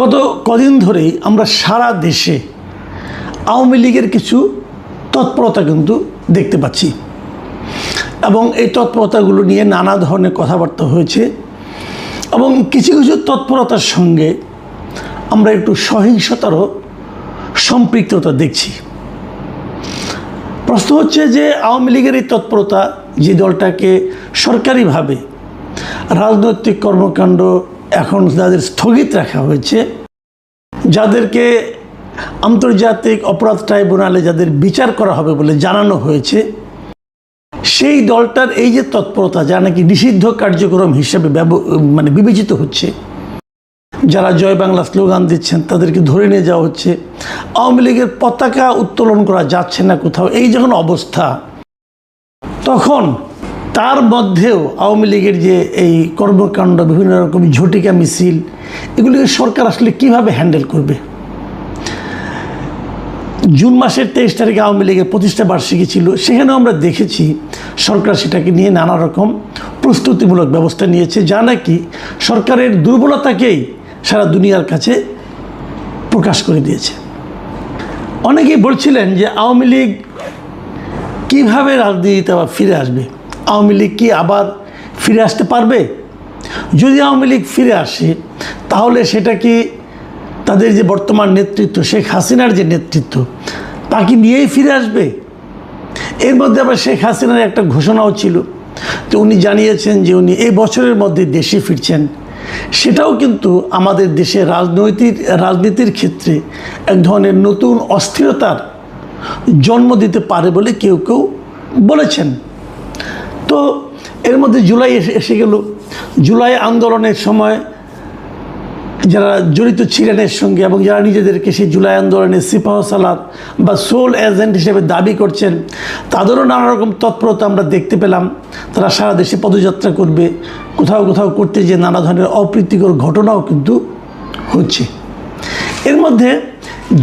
গত কদিন ধরেই আমরা সারা দেশে আওয়ামী লীগের কিছু তৎপরতা কিন্তু দেখতে পাচ্ছি এবং এই তৎপরতাগুলো নিয়ে নানা ধরনের কথাবার্তা হয়েছে এবং কিছু কিছু তৎপরতার সঙ্গে আমরা একটু সহিংসতারও সম্পৃক্ততা দেখছি। প্রশ্ন হচ্ছে যে আওয়ামী লীগের এই তৎপরতা, যে দলটাকে সরকারিভাবে রাজনৈতিক কর্মকাণ্ড এখন যাদের স্থগিত রাখা হয়েছে, যাদেরকে আন্তর্জাতিক অপরাধ ট্রাইব্যুনালে যাদের বিচার করা হবে বলে জানানো হয়েছে, সেই দলটার এই যে তৎপরতা, যা নাকি নিষিদ্ধ কার্যক্রম হিসেবে বিবেচিত হচ্ছে, যারা জয় বাংলা স্লোগান দিচ্ছেন তাদেরকে ধরে নিয়ে যাওয়া হচ্ছে, আওয়ামী লীগের পতাকা উত্তোলন করা যাচ্ছে না কোথাও, এই যখন অবস্থা, তখন তার মধ্যেও আওয়ামী লীগের যে এই কর্মকাণ্ড, বিভিন্ন রকম ঝটিকা মিছিল, এগুলিকে সরকার আসলে কিভাবে হ্যান্ডেল করবে? জুন মাসের 23 তারিখে আওয়ামী লীগের প্রতিষ্ঠা বার্ষিকী ছিল, সেখানেও আমরা দেখেছি সরকার সেটাকে নিয়ে নানা রকম প্রস্তুতিমূলক ব্যবস্থা নিয়েছে, যা নাকি সরকারের দুর্বলতাকেই সারা দুনিয়ার কাছে প্রকাশ করে দিয়েছে। অনেকেই বলছিলেন যে আওয়ামী লীগ কীভাবে রাজনীতিতে আবার ফিরে আসবে, আওয়ামী লীগ কি আবার ফিরে আসতে পারবে? যদি আওয়ামী লীগ ফিরে আসে তাহলে সেটা কি তাদের যে বর্তমান নেতৃত্ব, শেখ হাসিনার যে নেতৃত্ব, তাকে নিয়েই ফিরে আসবে? এর মধ্যে আবার শেখ হাসিনার একটা ঘোষণাও ছিল, তো উনি জানিয়েছেন যে উনি এই বছরের মধ্যে দেশে ফিরছেন। সেটাও কিন্তু আমাদের দেশে রাজনীতির ক্ষেত্রে এক ধরনের নতুন অস্থিরতার জন্ম দিতে পারে বলে কেউ কেউ বলেছেন। তো এর মধ্যে জুলাই এসে গেল। জুলাই আন্দোলনের সময় যারা জড়িত ছিলেন এর সঙ্গে এবং যারা নিজেদেরকে সেই জুলাই আন্দোলনের সিপাহসালার বা সোল এজেন্ট হিসেবে দাবি করছেন, তাদেরও নানা রকম তৎপরতা আমরা দেখতে পেলাম। তারা সারা দেশে পদযাত্রা করবে, কোথাও কোথাও করতে যে নানা ধরনের অপ্রীতিকর ঘটনাও কিন্তু হচ্ছে। এর মধ্যে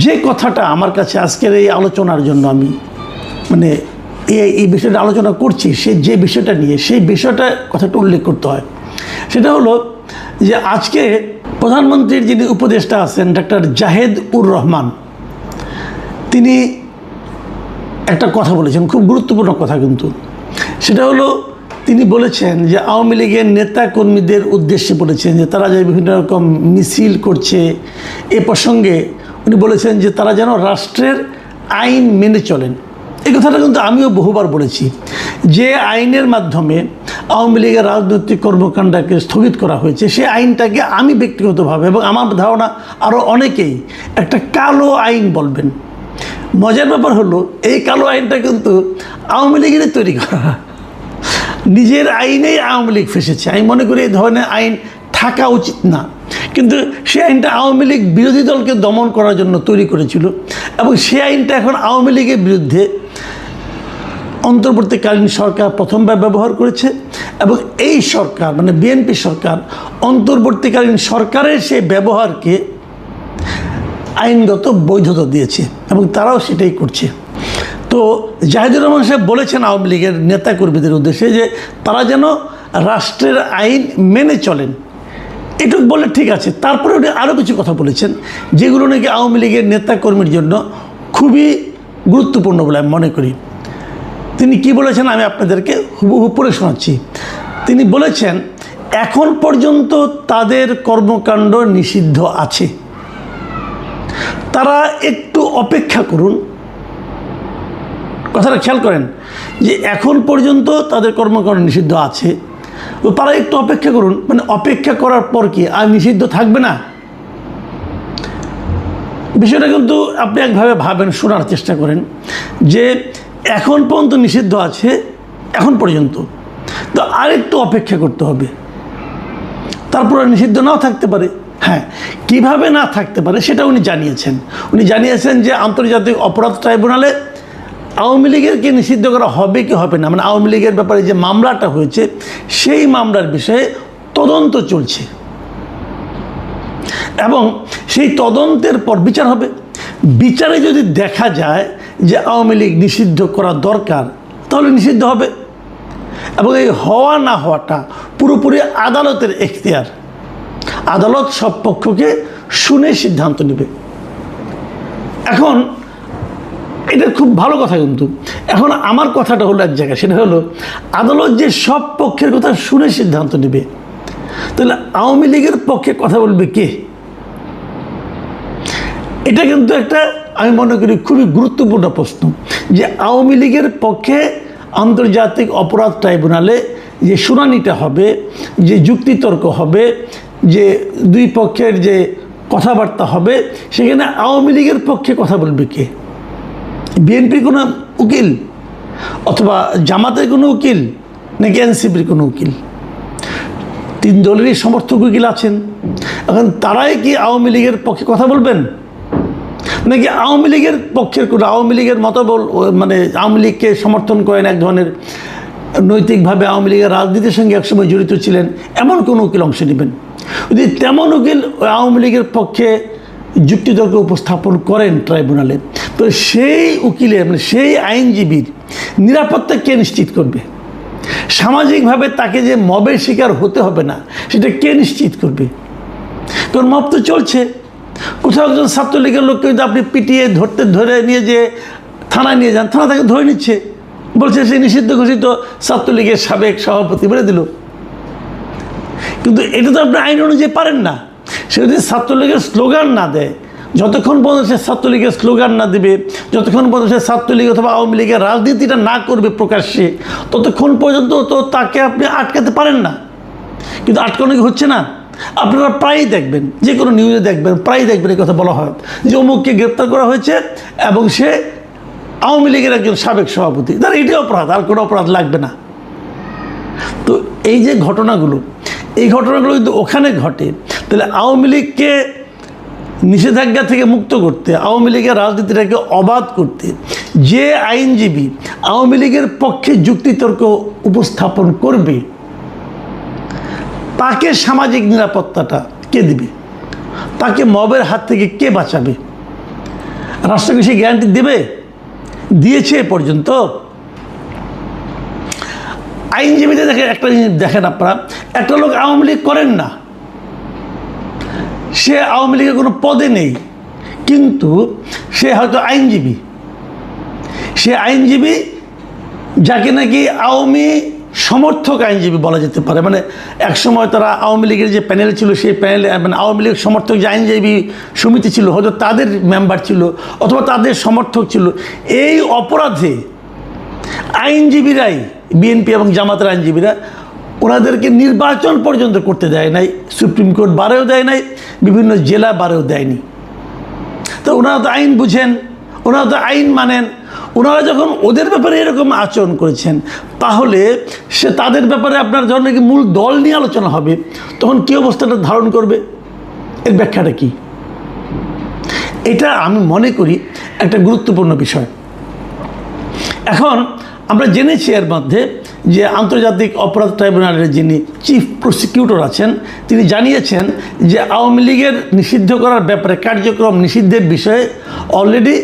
যে কথাটা আমার কাছে আজকের এই আলোচনার জন্য আমি এই বিষয়টা আলোচনা করছি, যে বিষয়টা নিয়ে, সেই বিষয়টা কথাটা উল্লেখ করতে হয়। সেটা হলো যে আজকে প্রধানমন্ত্রীর যিনি উপদেষ্টা আছেন ডক্টর জাহেদ-উর-রহমান, তিনি একটা কথা বলেছেন, খুব গুরুত্বপূর্ণ কথা কিন্তু। সেটা হলো তিনি বলেছেন যে আওয়ামী লীগের নেতা কর্মীদের উদ্দেশ্যে বলেছেন যে তারা যে বিভিন্ন রকম মিছিল করছে, এ প্রসঙ্গে উনি বলেছেন যে তারা যেন রাষ্ট্রের আইন মেনে চলেন। এই কথাটা কিন্তু আমিও বহুবার বলেছি, যে আইনের মাধ্যমে আওয়ামী লীগের রাজনৈতিক কর্মকাণ্ডকে স্থগিত করা হয়েছে, সেই আইনটাকে আমি ব্যক্তিগতভাবে এবং আমার ধারণা আরও অনেকেই একটা কালো আইন বলবেন। মজার ব্যাপার হলো এই কালো আইনটা কিন্তু আওয়ামী লীগেরই তৈরি করা, নিজের আইনেই আওয়ামী লীগ ফেসেছে। আমি মনে করি এই ধরনের আইন থাকা উচিত না, কিন্তু সেই আইনটা আওয়ামী লীগ বিরোধী দলকে দমন করার জন্য তৈরি করেছিল এবং সেই আইনটা এখন আওয়ামী লীগের বিরুদ্ধে অন্তর্বর্তীকালীন সরকার প্রথমবার ব্যবহার করেছে এবং এই সরকার বিএনপি সরকার অন্তর্বর্তীকালীন সরকারের সেই ব্যবহারকে আইনগত বৈধতা দিয়েছে এবং তারাও সেটাই করছে। তো জাহিদুর রহমান সাহেব বলেছেন আওয়ামী লীগের নেতাকর্মীদের উদ্দেশ্যে যে তারা যেন রাষ্ট্রের আইন মেনে চলেন। এটুকু বলে ঠিক আছে, তারপরে উনি আরও কিছু কথা বলেছেন যেগুলো নাকি আওয়ামী লীগের নেতাকর্মীর জন্য খুবই গুরুত্বপূর্ণ বলে আমি মনে করি। তিনি কি বলেছেন আমি আপনাদেরকে হুবহু পড়ে শোনাচ্ছি। তিনি বলেছেন, এখন পর্যন্ত তাদের কর্মকাণ্ড নিষিদ্ধ আছে, তারা একটু অপেক্ষা করুন। কথাটা খেয়াল করেন যে এখন পর্যন্ত তাদের কর্মকাণ্ড নিষিদ্ধ আছে, তো তারা একটু অপেক্ষা করুন। অপেক্ষা করার পর কি আর নিষিদ্ধ থাকবে না? বিষয়টা কিন্তু আপনি একভাবে ভাবেন, শোনার চেষ্টা করেন যে এখন পর্যন্ত নিষিদ্ধ আছে, এখন পর্যন্ত, তো আর একটু অপেক্ষা করতে হবে, তারপরে নিষিদ্ধ নাও থাকতে পারে। হ্যাঁ, কিভাবে না থাকতে পারে সেটা উনি জানিয়েছেন। উনি জানিয়েছেন যে আন্তর্জাতিক অপরাধ ট্রাইব্যুনালে আওয়ামী লীগেরকে নিষিদ্ধ করা হবে কি হবে না, আওয়ামী লীগের ব্যাপারে যে মামলাটা হয়েছে সেই মামলার বিষয়ে তদন্ত চলছে এবং সেই তদন্তের পর বিচার হবে। বিচারে যদি দেখা যায় যে আওয়ামী লীগ নিষিদ্ধ করা দরকার, তাহলে নিষিদ্ধ হবে এবং এই হওয়া না হওয়াটা পুরোপুরি আদালতের এখতিয়ার। আদালত সব পক্ষকে শুনে সিদ্ধান্ত নেবে। এখন এটা খুব ভালো কথা, কিন্তু এখন আমার কথাটা হলো এক জায়গায়, সেটা হলো আদালত যে সব পক্ষের কথা শুনে সিদ্ধান্ত নেবে, তাহলে আওয়ামী লীগের পক্ষে কথা বলবে কে? এটা কিন্তু একটা আমি মনে করি খুবই গুরুত্বপূর্ণ প্রশ্ন, যে আওয়ামী লীগের পক্ষে আন্তর্জাতিক অপরাধ ট্রাইব্যুনালে যে শুনানিটা হবে, যে যুক্তিতর্ক হবে, যে দুই পক্ষের যে কথাবার্তা হবে, সেখানে আওয়ামী লীগের পক্ষে কথা বলবে কে? বিএনপির কোনো উকিল, অথবা জামাতের কোনো উকিল, নাকি এনসিপির কোনো উকিল? তিন দলেরই সমর্থক উকিল আছেন। এখন তারাই কি আওয়ামী লীগের পক্ষে কথা বলবেন, নাকি আওয়ামী লীগের পক্ষের কোনো, আওয়ামী লীগের মতবল, মানে আওয়ামী লীগকে সমর্থন করেন, এক ধরনের নৈতিকভাবে আওয়ামী লীগের রাজনীতির সঙ্গে একসময় জড়িত ছিলেন, এমন কোনো উকিল অংশ নেবেন? যদি তেমন উকিল আওয়ামী লীগের পক্ষে যুক্তিতর্ক উপস্থাপন করেন ট্রাইব্যুনালে, তো সেই উকিলের, মানে সেই আইনজীবীর নিরাপত্তা কে নিশ্চিত করবে? সামাজিকভাবে তাকে যে মবের শিকার হতে হবে না, সেটা কে নিশ্চিত করবে? কারণ মব তো চলছে। কোথাও একজন ছাত্রলীগের লোককে যদি আপনি পিটিয়ে ধরে নিয়ে যে থানায় নিয়ে যান, থানা তাকে ধরে নিচ্ছে, বলছে সে নিষিদ্ধ ঘোষিত ছাত্রলীগের সাবেক সভাপতি বলে দিল। কিন্তু এটা তো আপনি আইন অনুযায়ী পারেন না। সে যদি ছাত্রলীগের স্লোগান না দেয়, যতক্ষণ পর্যন্ত সে ছাত্রলীগের স্লোগান না দেবে, যতক্ষণ পর্যন্ত সে ছাত্রলীগ অথবা আওয়ামী লীগের রাজনীতিটা না করবে প্রকাশ্যে, ততক্ষণ পর্যন্ত তো তাকে আপনি আটকাতে পারেন না। কিন্তু আটকানো কি হচ্ছে না? আপনারা প্রায়ই দেখবেন, যে কোনো নিউজে দেখবেন, প্রায়ই দেখবেন এই কথা বলা হয় যে অমুককে গ্রেপ্তার করা হয়েছে এবং সে আওয়ামী লীগের একজন সাবেক সভাপতি। তার এটাই অপরাধ, আর কোনো অপরাধ লাগবে না। তো এই যে ঘটনাগুলো, এই ঘটনাগুলো যদি ওখানে ঘটে, তাহলে আওয়ামী লীগকে নিষেধাজ্ঞা থেকে মুক্ত করতে, আওয়ামী লীগের রাজনীতিটাকে অবাধ করতে যে আইনজীবী আওয়ামী লীগের পক্ষে যুক্তিতর্ক উপস্থাপন করবে, তাকে সামাজিক নিরাপত্তাটা কে দিবে? তাকে মবের হাত থেকে কে বাঁচাবে? রাষ্ট্রকে সে গ্যারান্টি দেবে? দিয়েছে এ পর্যন্ত? আইনজীবীদের দেখেন, একটা জিনিস দেখেন আপনারা, একটা লোক আওয়ামী লীগ করেন না, সে আওয়ামী লীগের কোনো পদে নেই, কিন্তু সে হয়তো আইনজীবী। সে আইনজীবী যাকে নাকি আওয়ামী সমর্থক আইনজীবী বলা যেতে পারে। মানে একসময় তারা আওয়ামী লীগের যে প্যানেল ছিল, সেই প্যানেলে মানে আওয়ামী লীগ সমর্থক যে আইনজীবী সমিতি ছিল, হয়তো তাদের মেম্বার ছিল অথবা তাদের সমর্থক ছিল। এই অপরাধে আইনজীবীরাই, বিএনপি এবং জামাতের আইনজীবীরা, ওনাদেরকে নির্বাচন পর্যন্ত করতে দেয় নাই, সুপ্রিম কোর্ট বারেও দেয় নাই, বিভিন্ন জেলা বারেও দেয়নি। তো ওনারা তো আইন বুঝেন, ওনারা তো আইন মানেন। ওনারা যখন ওদের ব্যাপারে এরকম আচরণ করেছেন, তাহলে সে তাদের ব্যাপারে আপনার যখন নাকি মূল দল নিয়ে আলোচনা হবে, তখন কী অবস্থাটা ধারণ করবে? এর ব্যাখ্যাটা কি? এটা আমি মনে করি একটা গুরুত্বপূর্ণ বিষয়। এখন আমরা জেনেছি এর মধ্যে যে আন্তর্জাতিক অপরাধ ট্রাইব্যুনালের যিনি চিফ প্রসিকিউটর আছেন, তিনি জানিয়েছেন যে আওয়ামী লীগের নিষিদ্ধ করার ব্যাপারে, কার্যক্রম নিষিদ্ধের বিষয়ে অলরেডি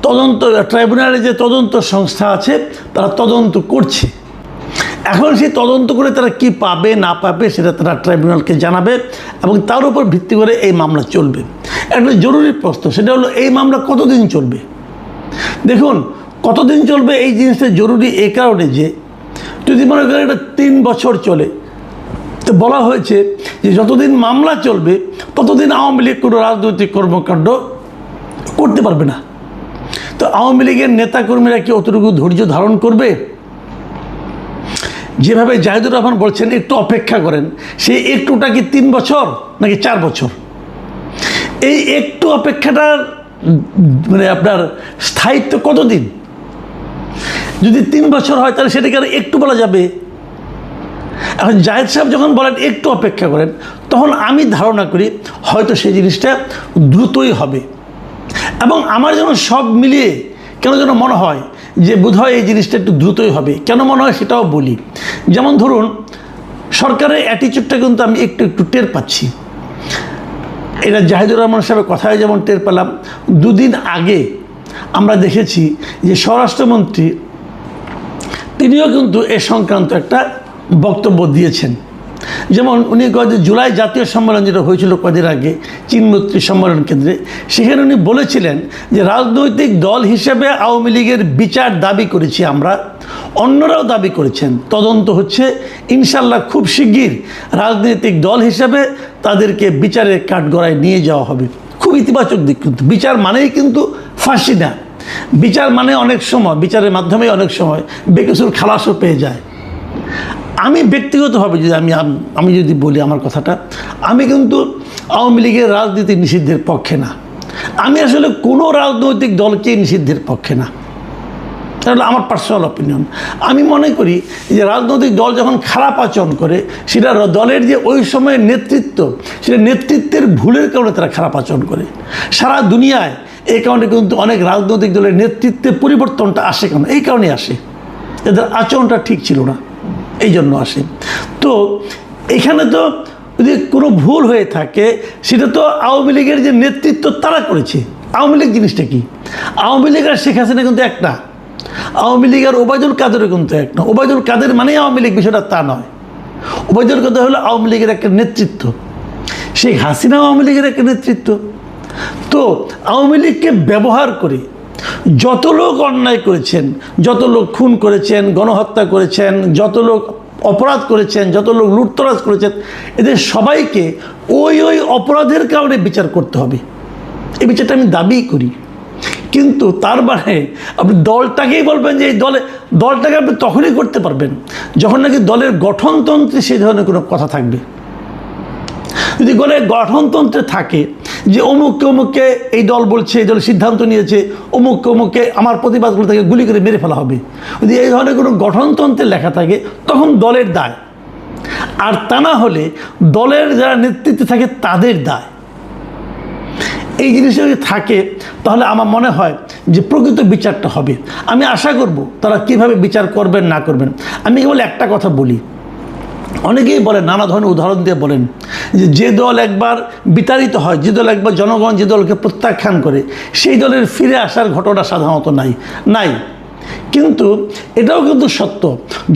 তদন্ত, ট্রাইব্যুনালের যে তদন্ত সংস্থা আছে তারা তদন্ত করছে। এখন সেই তদন্ত করে তারা কি পাবে না পাবে সেটা তারা ট্রাইব্যুনালকে জানাবে এবং তার উপর ভিত্তি করে এই মামলা চলবে। একটা জরুরি প্রশ্ন, সেটা হলো এই মামলা কতদিন চলবে? দেখুন, কতদিন চলবে এই জিনিসটা জরুরি এই কারণে যে যদি মনে করেন এটা 3 বছর চলে, তো বলা হয়েছে যে যতদিন মামলা চলবে ততদিন আওয়ামী লীগ কোনো রাজনৈতিক কর্মকাণ্ড করতে পারবে না। তো আওয়ামী লীগের নেতাকর্মীরা কি অতটুকু ধৈর্য ধারণ করবে? যেভাবে জাহিদুর রহমান বলছেন একটু অপেক্ষা করেন, সেই একটুটা কি 3 বছর নাকি 4 বছর? এই একটু অপেক্ষাটার মানে আপনার স্থায়িত্ব কতদিন? যদি 3 বছর হয় তাহলে সেটাকে আর একটু বলা যাবে? এখন জাহিদ সাহেব যখন বলেন একটু অপেক্ষা করেন, তখন আমি ধারণা করি হয়তো সেই জিনিসটা দ্রুতই হবে। এবং আমার যেন সব মিলিয়ে কেন যেন মনে হয় যে বোধহয় এই জিনিসটা একটু দ্রুতই হবে। কেন মনে হয় সেটাও বলি। যেমন ধরুন, সরকারের অ্যাটিচিউডটা কিন্তু আমি একটু একটু টের পাচ্ছি। এটা জাহিদুর রহমান সাহেবের কথায় যেমন টের পেলাম, 2 দিন আগে আমরা দেখেছি যে স্বরাষ্ট্রমন্ত্রী তিনিও কিন্তু এ সংক্রান্ত একটা বক্তব্য দিয়েছেন। যেমন উনি কয় যে জুলাই জাতীয় সম্মেলন যেটা হয়েছিল কদিন আগে চীনমৈত্রী সম্মেলন কেন্দ্রে, সেখানে উনি বলেছিলেন যে রাজনৈতিক দল হিসেবে আওয়ামী লীগের বিচার দাবি করেছি আমরা, অন্যরাও দাবি করেছেন, তদন্ত হচ্ছে, ইনশাল্লাহ খুব শিগগির রাজনৈতিক দল হিসেবে তাদেরকে বিচারের কাঠগড়ায় নিয়ে যাওয়া হবে। খুব ইতিবাচক দিক, কিন্তু বিচার মানেই কিন্তু ফাঁসি না। বিচার মানে অনেক সময় বিচারের মাধ্যমে অনেক সময় বেকসুর খালাসও পেয়ে যায়। আমি ব্যক্তিগতভাবে যদি আমি যদি বলি আমার কথাটা, আমি কিন্তু আওয়ামী লীগের রাজনীতি নিষিদ্ধের পক্ষে না। আমি আসলে কোনো রাজনৈতিক দলকে নিষিদ্ধের পক্ষে না, তাহলে আমার পার্সোনাল অপিনিয়ন। আমি মনে করি যে রাজনৈতিক দল যখন খারাপ আচরণ করে, সেটা দলের যে ওই সময়ের নেতৃত্ব, সেটা নেতৃত্বের ভুলের কারণে তারা খারাপ আচরণ করে। সারা দুনিয়ায় এই কারণে কিন্তু অনেক রাজনৈতিক দলের নেতৃত্বে পরিবর্তনটা আসে, কেন? এই কারণে আসে, এদের আচরণটা ঠিক ছিল না, এই জন্য আসে। তো এখানে তো যদি কোনো ভুল হয়ে থাকে, সেটা তো আওয়ামী লীগের যে নেতৃত্ব তারা করেছে। আওয়ামী লীগ জিনিসটা কি? আওয়ামী লীগ আর শেখ হাসিনা কিন্তু এক না, আওয়ামী লীগ আর ওবায়দুল কাদেরও কিন্তু এক না। ওবায়দুল কাদের মানেই আওয়ামী লীগ, বিষয়টা তা নয়। ওবায়দুল কাদের হলো আওয়ামী লীগের একটা নেতৃত্ব, শেখ হাসিনাও আওয়ামী লীগের একটা নেতৃত্ব। তো আওয়ামী লীগকে ব্যবহার করে যত লোক অন্যায় করেছেন, যত লোক খুন করেছেন, গণহত্যা করেছেন, যত লোক অপরাধ করেছেন, যত লোক লুটতরাজ করেছেন, এদের সবাইকে ওই অপরাধের কারণে বিচার করতে হবে। এই বিচারটা আমি দাবি করি। কিন্তু তার মানে আপনি দলটাকেই বলবেন যে এই দলটাকে আপনি তখনই করতে পারবেন যখন নাকি দলের গঠনতন্ত্রে সেই ধরনের কোনো কথা থাকবে। যদি দলের গঠনতন্ত্রে থাকে যে অমুককে এই দল বলছে, এই দল সিদ্ধান্ত নিয়েছে, অমুককে আমার প্রতিবাদগুলো থেকে গুলি করে মেরে ফেলা হবে, যদি এই ধরনের কোনো গঠনতন্ত্রে লেখা থাকে, তখন দলের দায়। আর তা না হলে দলের যারা নেতৃত্বে থাকে তাদের দায়। এই জিনিসটা যদি থাকে, তাহলে আমার মনে হয় যে প্রকৃত বিচারটা হবে। আমি আশা করব তারা কিভাবে বিচার করবেন না করবেন। আমি কেবল একটা কথা বলি, অনেকেই বলেন, নানা ধরনের উদাহরণ দিয়ে বলেন যে দল একবার বিতাড়িত হয়, যে দল একবার জনগণ যে দলকে প্রত্যাখ্যান করে, সেই দলের ফিরে আসার ঘটনা সাধারণত নাই। কিন্তু এটাও কিন্তু সত্য,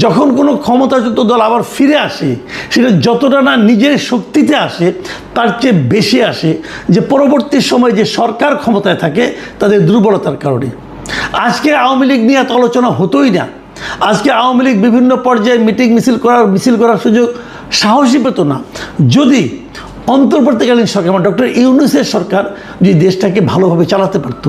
যখন কোনো ক্ষমতাচ্যুত দল আবার ফিরে আসে, সেটা যতটা না নিজের শক্তিতে আসে, তার চেয়ে বেশি আসে যে পরবর্তী সময় যে সরকার ক্ষমতায় থাকে তাদের দুর্বলতার কারণে। আজকে আওয়ামী লীগ নিয়ে এত আলোচনা হতোই না। আজকে আওয়ামী লীগ বিভিন্ন পর্যায়ে মিছিল করার সুযোগ সাহসী পেত না, যদি অন্তর্বর্তীকালীন সরকার, ডক্টর ইউনূসের সরকার যদি দেশটাকে ভালোভাবে চালাতে পারত।